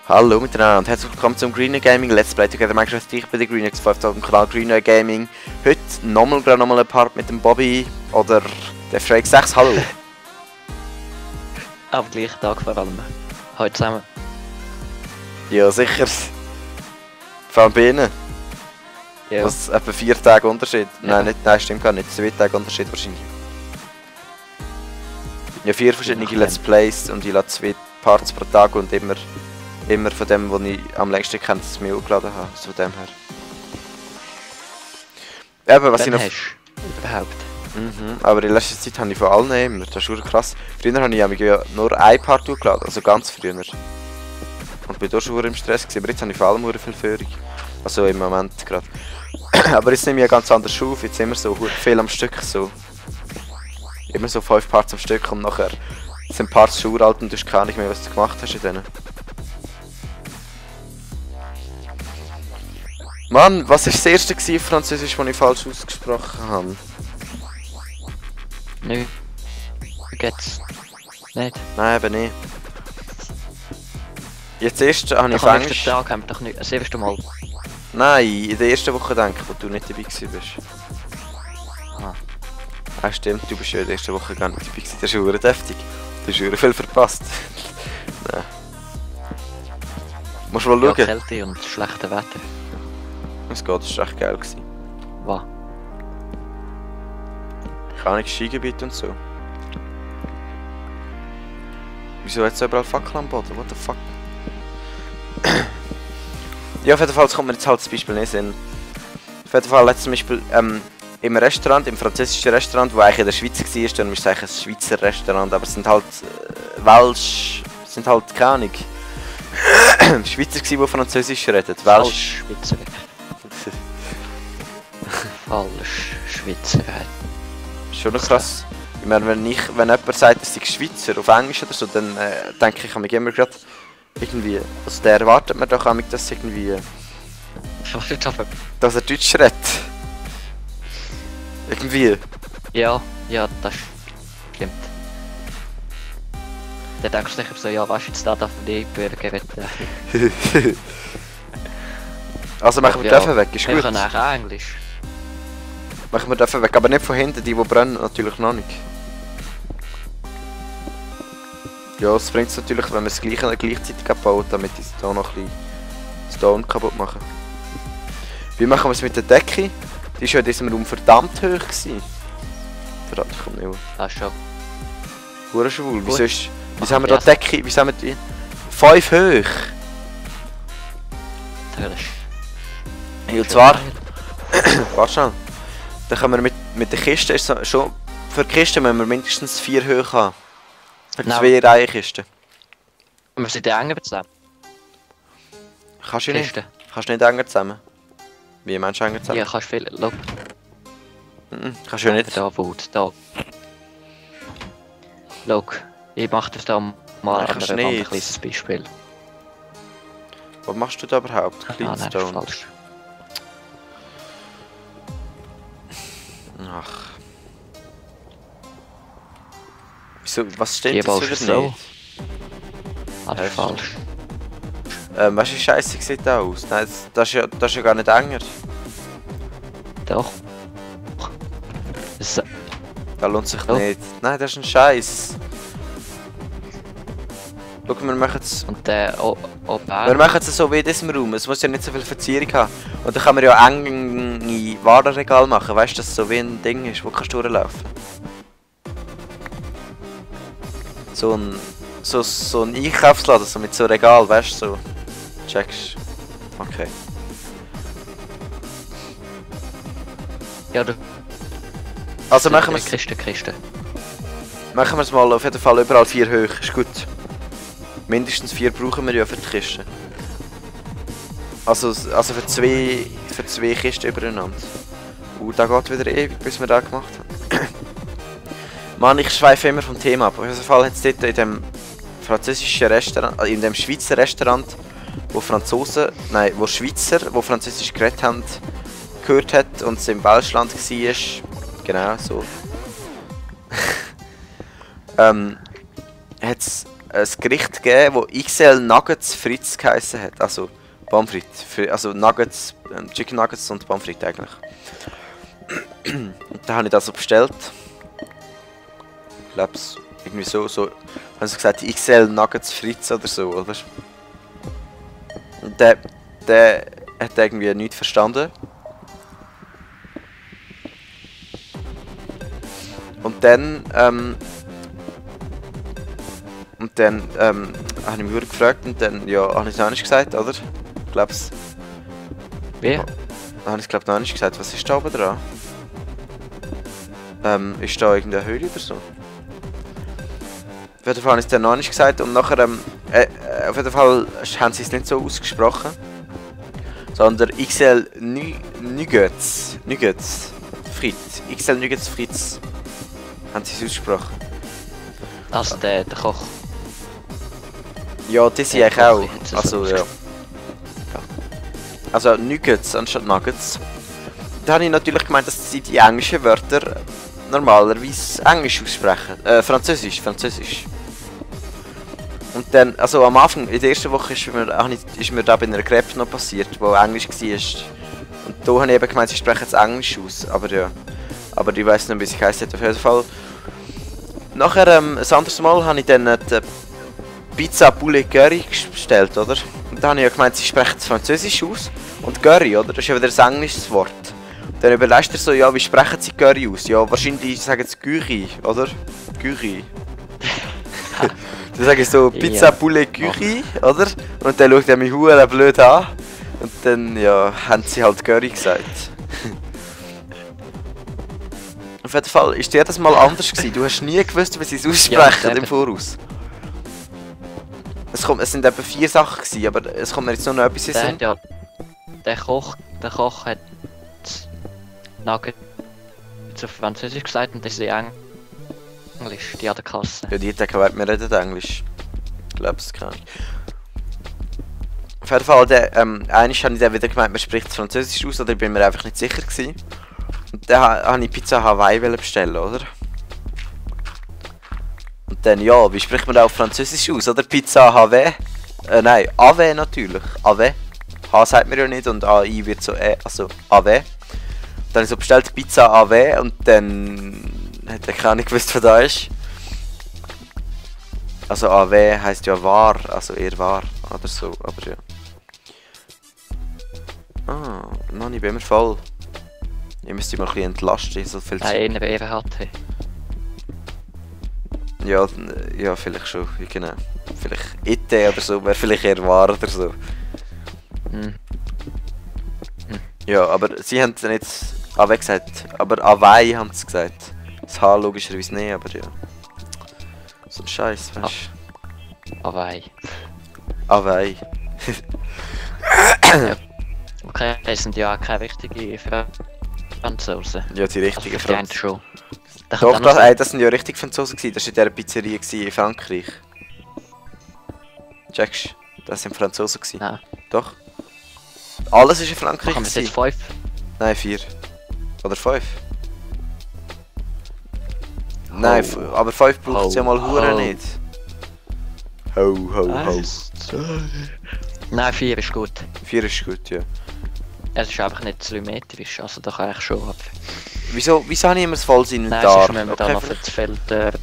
Hallo miteinander und herzlich willkommen zum Greener Gaming Let's Play Together Minecraft. Ich bin der Greener auf dem Kanal Greener Gaming. Heute nochmal ein Part mit dem Bobby oder der Freak 6. Hallo. Am gleichen Tag vor allem. Heute zusammen. Ja sicher. Vor allem bei Ihnen. Ja. Was etwa 4 Tage Unterschied. Ja. Nein, stimmt gar nicht. 2 Tage Unterschied wahrscheinlich. Ja, 4 verschiedene Let's Plays und ich lade 2 Parts pro Tag und immer von dem, was ich am längsten kenne, das ich mir hochgeladen habe. So von dem her. Eben, was ich noch... überhaupt. Aber in letzter Zeit habe ich von allen immer. Das ist schon krass. Früher habe ich ja nur ein Part hochgeladen, also ganz früher. Und bin da schon im Stress gewesen, aber jetzt habe ich vor allem viel Führung. Also im Moment gerade. Aber jetzt nehme ich ja ganz anders auf, jetzt immer so viel am Stück so. Immer so 5 Parts am Stück und nachher sind Parts schon uralt und du hast gar nicht mehr, was du gemacht hast in denen. Mann, was war das erste auf Französisch, das ich falsch ausgesprochen habe? Nö. Geht's nicht? Nein, eben nicht. Jetzt erst habe ich auf Englisch... Tag haben wir doch nicht... Das erste Mal. Nein, in der ersten Woche denke ich, wo du nicht dabei warst. Ah stimmt, du bist ja in der ersten Woche gar nicht dabei gewesen. Das ist schon deftig. Du hast schon viel verpasst. Nein. Musst du mal schauen. Ja, Kälte und schlechtes Wetter. Es geht, das war echt geil gewesen. Was? Keine Ahnung, Skigebiet und so. Wieso hat es überall Fackeln am Boden? What the fuck? Ja, auf jeden Fall kommt mir jetzt halt das Beispiel nicht in. Auf jeden Fall zum Beispiel im Restaurant, im französischen Restaurant, wo eigentlich in der Schweiz war, dann ist es eigentlich ein Schweizer Restaurant, aber es sind halt Welsch, sind halt keine Ahnung. Schweizer die Französisch reden. Falsch Schweizer. Falsch Schweizer. Schon noch krass. Ich meine, wenn jemand sagt, dass ich Schweizer auf Englisch oder so, dann denke ich an mich immer gerade irgendwie, also der erwartet man doch auch, dass irgendwie... dass er Deutsch redet. Irgendwie. Ja, das stimmt. Dann denkst du sicher so, ja, weißt du, jetzt da darf man die Bürger retten. Also machen wir dürfen weg, ist gut. Wir können auch Englisch. Machen wir dürfen weg, aber nicht von hinten, die brennen natürlich noch nicht. Ja, es bringt es natürlich, wenn wir es gleichzeitig abbauen, damit ich hier noch ein bisschen Stone kaputt machen. Wie machen wir es mit der Decke? Die war ja in diesem Raum verdammt hoch gewesen. Verrat, ich komme nicht mehr. Das schon. Hure schwul, wieso haben wir da die Decke, wieso haben wir die... 5 hoch! Natürlich. Und zwar... Warte schnell. Dann können wir mit der Kiste, ist so, schon... Für die Kiste müssen wir mindestens 4 hoch haben. Für 2 Reihenkisten. Und wir sind ja enger zusammen. Kannst du nicht? Kannst du nicht enger zusammen? Wie meinst du enger zusammen? Ja, kannst viel... Look. Kannst du ja nicht. Da, Boot, da. Look, ich mach das da mal an einem kleines Beispiel. Was machst du da überhaupt? Cleanstone? Nein, falsch. Ach. Wieso, was steht Hier das baust wieder du nicht? So. Das ist falsch. Weißt du, wie scheisse sieht das aus? Nein, das ist ja gar nicht enger. Doch. Das lohnt sich nicht. Nein, das ist ein Scheiß. Schau, wir machen es. Und der Wir machen es so wie in diesem Raum. Es muss ja nicht so viel Verzierung haben. Und dann kann man ja enge Warenregal machen. Weißt du, dass es so wie ein Ding ist, wo kannst du durchlaufen. So ein Einkaufsladen, so mit so einem Regal, weißt du, so. Checkst. Okay. Ja, du... Also machen wir es. Kiste. Machen wir es mal auf jeden Fall überall 4 hoch, ist gut. Mindestens 4 brauchen wir ja für die Kiste. Also für zwei Kisten übereinander. Da geht wieder ewig, bis wir das gemacht haben. Mann, ich schweife immer vom Thema ab. Auf jeden Fall hat es dort in dem französischen Restaurant, in dem Schweizer Restaurant, wo Schweizer, die Französisch geredet haben, gehört hat und es im Welschland war. Genau, so. Hat's ein Gericht gegeben, das XL Nuggets Fritz geheissen hat. Also Pommes frites. Also Nuggets, Chicken Nuggets und Pommes frites eigentlich. Und da habe ich das so bestellt. Ich glaube es irgendwie so. Haben sie gesagt, XL Nuggets Fritz oder so, oder? Und der hat irgendwie nichts verstanden. Und dann, habe ich mich gefragt und dann, ja, habe ich es noch nicht gesagt, oder? Ich glaube es. Wie? Habe ich es glaube noch nicht gesagt, was ist da oben dran? Ist da irgendeine Höhle oder so? Auf jeden Fall habe ich es dann noch nicht gesagt und nachher, auf jeden Fall haben sie es nicht so ausgesprochen. Sondern XL Nuggets Fritz. XL Nuggets Fritz. Haben sie es ausgesprochen. Also der Koch. Ja, das Der ich auch. Koch hat es Also, so ja. Also Nuggets anstatt Nuggets. Da habe ich natürlich gemeint, dass sie die englischen Wörter normalerweise Englisch aussprechen. Französisch. Und dann, also am Anfang, in der ersten Woche ist mir da bei einer Crepe noch passiert, wo Englisch war. Und da habe ich eben gemeint, sie sprechen jetzt Englisch aus. Aber ja. Aber ich weiss nicht, wie sie heisst. Auf jeden Fall. Nachher, ein anderes Mal habe ich dann die Pizza Poulet Curry bestellt, oder? Und da habe ich ja gemeint, sie sprechen es Französisch aus. Und Curry, oder? Das ist ja wieder ein englisches Wort. Dann überlegst du dir so, ja, wie sprechen sie Curry aus? Ja, wahrscheinlich sagen sie Curry, oder? Curry. Dann sage ich so Pizza Ja. Poulet Curry, oder? Und dann schaut er mich hure blöd an. Und dann, ja, haben sie halt Curry gesagt. Auf jeden Fall ist jedes Mal anders gewesen. Du hast nie gewusst, wie sie es aussprechen Ja, im Voraus. Es sind etwa 4 Sachen gewesen, aber es kommt mir jetzt nur noch etwas in den Der Sinn. hat ja. Der Koch hat Nuggets auf Französisch gesagt und das ist Englisch, die an der Kasse. Ja, die denken, wir reden Englisch. Ich glaube es gar nicht. Auf jeden Fall, eigentlich habe ich dann wieder gemeint, man spricht es Französisch aus, oder ich bin mir einfach nicht sicher gewesen. Und dann habe ich Pizza Hawaii bestellen, oder? Und dann, ja, wie spricht man da auf Französisch aus, oder? Pizza Hawaii? Nein, Ave natürlich. Ave. H sagt man ja nicht und AI wird so also Ave. Dann habe ich so bestellt Pizza Ave und dann hat er gar nicht gewusst, was da ist. Also Ave heisst ja wahr, also eher wahr oder so, aber ja. Ah, Mann, ich bin immer voll. Ich müsste mal ein bisschen entlasten, so viel zu... Einer Ehre hatte. Ja, ja, vielleicht schon, genau. Vielleicht IT oder so, wäre vielleicht eher wahr oder so. Hm. Ja, aber sie haben dann jetzt Ave gesagt, aber Hawaii haben sie gesagt. Das H logischerweise nicht, aber ja. So ein Scheiß, weißt du. Hawaii. Hawaii. Okay, das sind ja auch keine richtigen Franzosen. Ja, die richtigen Also, die haben Franzosen. schon. Da Doch, kann auch das sind ja richtig Franzosen gewesen. Das war in dieser Pizzeria gewesen, in Frankreich. Checkst du? Das sind Franzosen gewesen. Nein. Doch. Alles ist in Frankreich Machen wir es jetzt gewesen. 5? Nein, 4. Oder 5. Nein, aber 5 braucht es ja mal Hure nicht. Ho, ho, ho. Nein, 4 ist gut. 4 ist gut, ja. Es ist einfach nicht symmetrisch, also da kann ich schon ab. Wieso habe ich immer das volles Nein, Inventar? es ist, wenn man da Okay, noch für das Feld dort.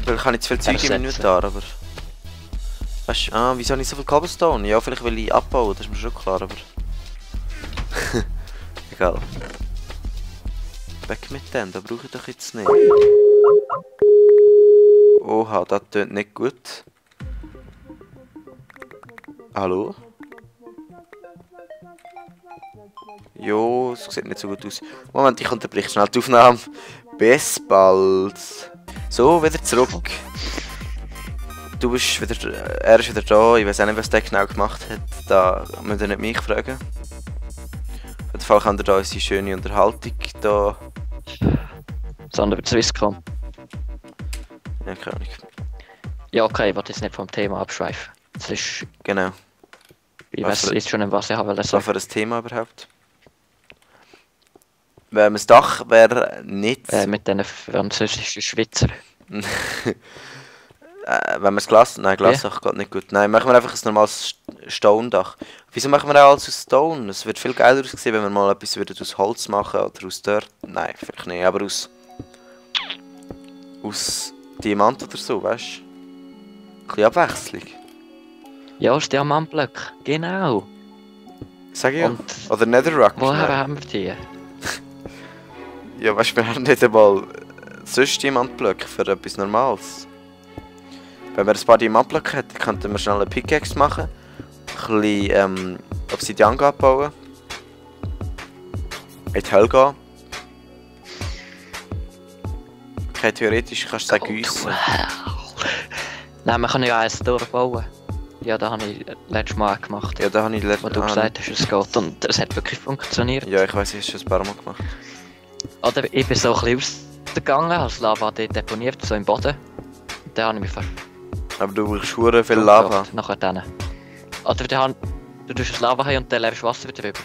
vielleicht habe ich zu viel Zeug im ersetzen. Inventar, aber... Weißt du, wieso habe ich so viel Cobblestone? Ja, vielleicht will ich abbauen, das ist mir schon klar, aber... Egal. Weg mit dem, da brauche ich doch jetzt nicht. Oha, das tönt nicht gut. Hallo? Jo, es sieht nicht so gut aus. Moment, ich unterbreche schnell die Aufnahme. Bis bald. So, wieder zurück. Du bist wieder, er ist wieder da. Ich weiß auch nicht, was der genau gemacht hat. Da müsst ihr nicht mich fragen. Auf jeden Fall kann er da unsere schöne Unterhaltung da. Sondern über Swisscom. Ja, keine Ahnung. Ja, okay, ich wollte jetzt nicht vom Thema abschweifen. Das ist. Genau. Ich Was weiß für- jetzt schon, was ich haben wollte Was war sagen. für ein Thema überhaupt? Das Dach wäre nicht. Mit diesen französischen Schweizer. Wenn wir das Glas... Nein, Glasdach geht nicht gut. Nein, machen wir einfach ein normales Stone-Dach. Wieso machen wir auch alles aus Stone? Es wird viel geiler aussehen, wenn wir mal etwas wieder aus Holz machen oder aus Dirt. Nein, vielleicht nicht, aber aus Diamant oder so, weißt du? Ein bisschen Abwechslung. Ja, aus Diamantblöcken. Genau. Sag ich ja. Und Oder Netherrock. woher haben wir die? Ja, weißt du, wir haben nicht einmal sonst Diamantblöcke für etwas Normales. Wenn wir ein paar Diamantblöcke hätten, könnten wir schnell eine Pickaxe machen. Ein bisschen Obsidian abbauen. In die Hölle gehen. Okay, theoretisch kannst du sagen, gießen. Nein, man kann ja eins durchbauen. Ja, das habe ich letztes Mal auch gemacht. Ja, da habe ich Wo du gesagt hast, es geht. Und es hat wirklich funktioniert. Ja, ich weiss, ich habe es schon ein paar Mal gemacht. Oder ich bin so ein bisschen rausgegangen, als Lava dort deponiert, so im Boden. Und dann habe ich mich fast... Aber du brauchst hure viel Lava. Nachher dann. Oder du tust das Lava haben und dann läufst Wasser wieder drüber.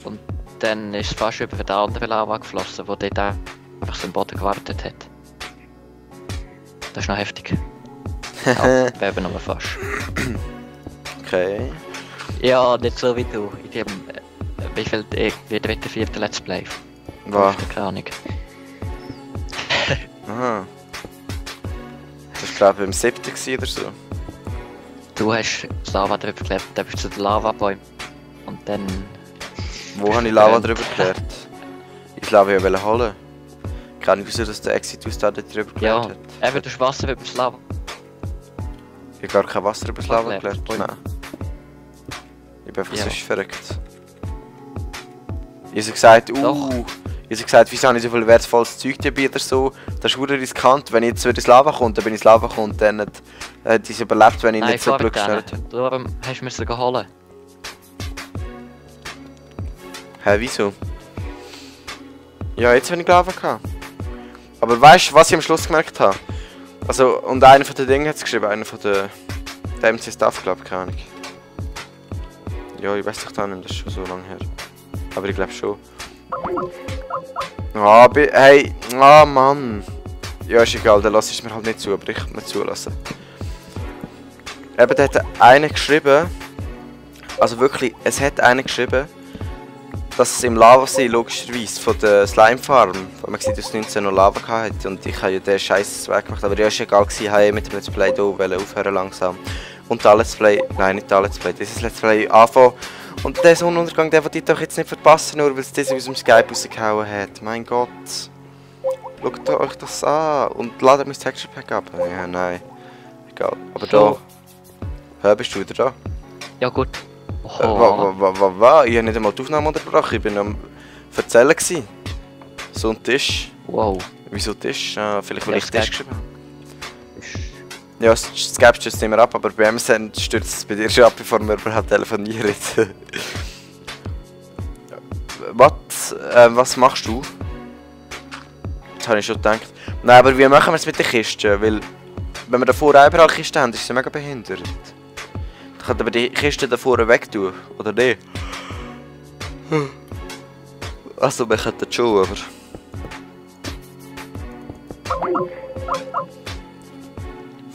Und dann ist es fast über den anderen Lava geflossen, der dort einfach so im Boden gewartet hat. Das ist noch heftig. Ja, eben nur fast. Okay. Ja, nicht so wie du. In dem, wie viel, wie dritte, vierte Let's Play. Was? Keine Ahnung. Aha. Das war glaube ich im 7. oder so. Du hast das Lava drüber gelernt, dann bist du zu den Lavabäumen. Und dann... Wo habe ich Lava drüber gelernt? Ich Lava ja holen. Keine Ahnung, wieso dass der Exit aus da drüber gelernt hat. Ja, eben, du hast Wasser über das Lava. Ich habe gar kein Wasser über das Lava gelernt. Nein. Ich bin einfach sonst verrückt. Ich habe gesagt, ich habe gesagt, wieso habe ich so viel wertvolles Zeug dabei oder so. Das ist verdammt riskant. Wenn ich jetzt wieder ins Lava komme, dann bin ich ins Lava gekommen, dann hat es überlebt, wenn ich nicht so Glück geschnellt habe. Darum hast du mir sogar holen. Hä, wieso? Ja, jetzt habe ich Lava gehabt. Aber weißt du, was ich am Schluss gemerkt habe? Also, und einer von den Dingen hat es geschrieben, einer von den MC Stuff, glaube ich, keine Ahnung. Ja, ich weiß doch nicht, das ist schon so lange her. Aber ich glaube schon. Ah, hey, Mann. Ja, ist egal, dann lasse ich es mir halt nicht zu, aber ich kann mir zulassen. Eben, da hat einer geschrieben, also wirklich, es hat einer geschrieben, dass es im Lavasee logischerweise von der Slime Farm, wo man sieht, dass es 19 noch Lava hatte und ich habe ja den Scheiß weggemacht, aber ja, ist egal gewesen, ich wollte mit dem Let's Play hier aufhören langsam. Und das Let's Play, nein, nicht das Let's Play, dieses Let's Play anfangen. Und der Sonnenuntergang, den wollte ich doch jetzt nicht verpassen, nur weil es das aus dem Skype rausgehauen hat. Mein Gott. Schaut euch das an und ladet mein Texture Pack ab. Ja, nein. Egal. Aber So. da. Hä, bist du wieder da? Ja gut. Was? Ich habe nicht einmal die Aufnahme unterbrochen, ich war am Erzählen gewesen. So ein Tisch. Wow. Wieso Tisch? Vielleicht weil Ja, ich Tisch Skype. geschrieben habe. Ja, das Skype stürzt nicht mehr ab, aber bei MSN stürzt es bei dir schon ab, bevor wir überhaupt telefonieren. Was machst du? Das habe ich schon gedacht. Nein, aber wie machen wir es mit den Kisten? Weil, wenn wir davor überall Kisten haben, ist es mega behindert. Dann könnten wir die Kisten davor weg tun, oder die? Also, wir könnten schon, aber...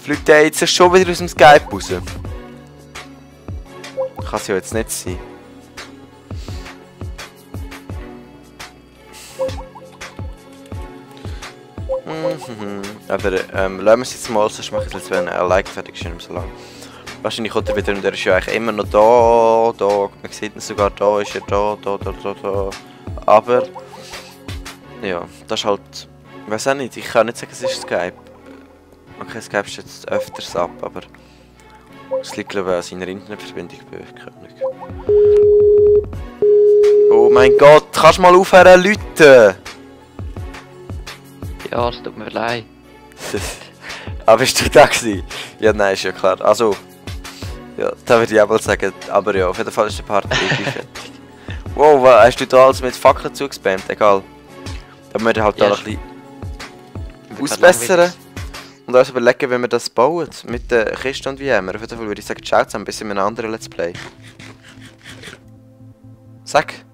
Fliegt der jetzt schon wieder aus dem Skype raus? Kann es ja jetzt nicht sein. Aber lassen wir es jetzt mal, sonst mache ich es, wenn ein Like fertig ist, nicht mehr so lang. Wahrscheinlich kommt er wieder und er ist ja eigentlich immer noch da. Man sieht ihn sogar da, ist er da. Aber... Ja, das ist halt... Ich weiß auch nicht, ich kann nicht sagen, es ist Skype. Okay, Skype ist jetzt öfters ab, aber... Es liegt glaube ich an seiner Internetverbindung bei euch, keine Ahnung. Oh mein Gott, kannst du mal aufhören, Leute? Ja, es tut mir leid. Aber bist du da gewesen? Ja, nein, ist ja klar. Also... Ja, da würde ich auch mal sagen, aber ja, auf jeden Fall ist der Part fertig. Wow, was, hast du da alles mit Fackeln zugespammt? Egal. Dann müssen wir halt da Ja, noch ein bisschen ausbessern. Und uns überlegen, wie wir das bauen. Mit der Kiste und wie immer. Auf jeden Fall würde ich sagen, ciao zusammen, bis in einem anderen Let's Play. Sag!